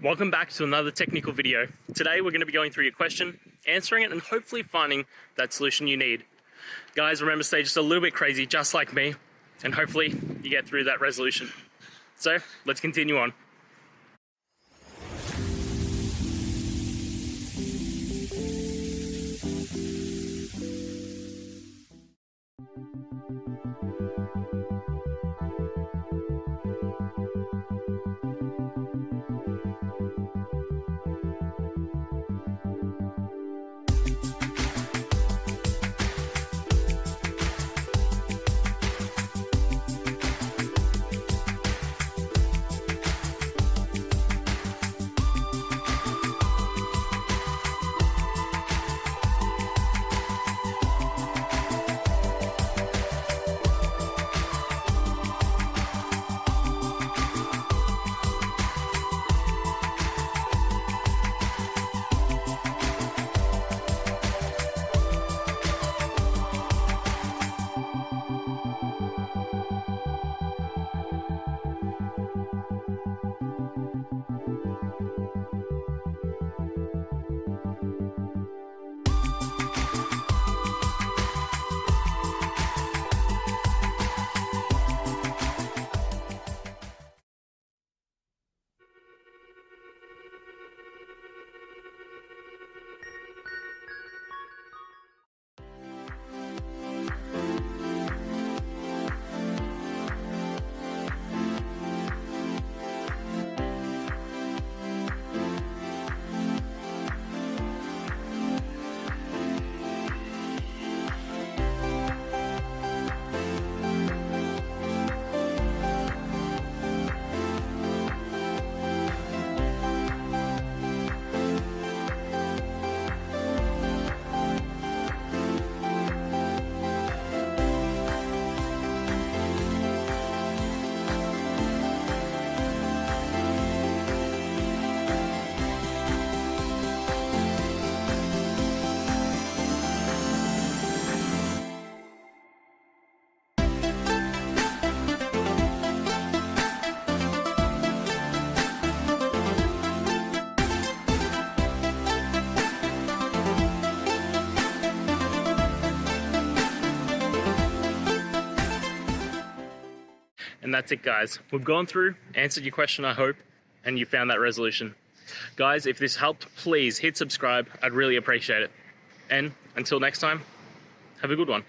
Welcome back to another technical video. Today we're going to be going through your question, answering it, and hopefully finding that solution you need. Guys, remember, stay just a little bit crazy, just like me, and hopefully you get through that resolution. So let's continue on. And that's it, guys. We've gone through, answered your question, I hope, and you found that resolution. Guys, if this helped, please hit subscribe. I'd really appreciate it. And until next time, have a good one.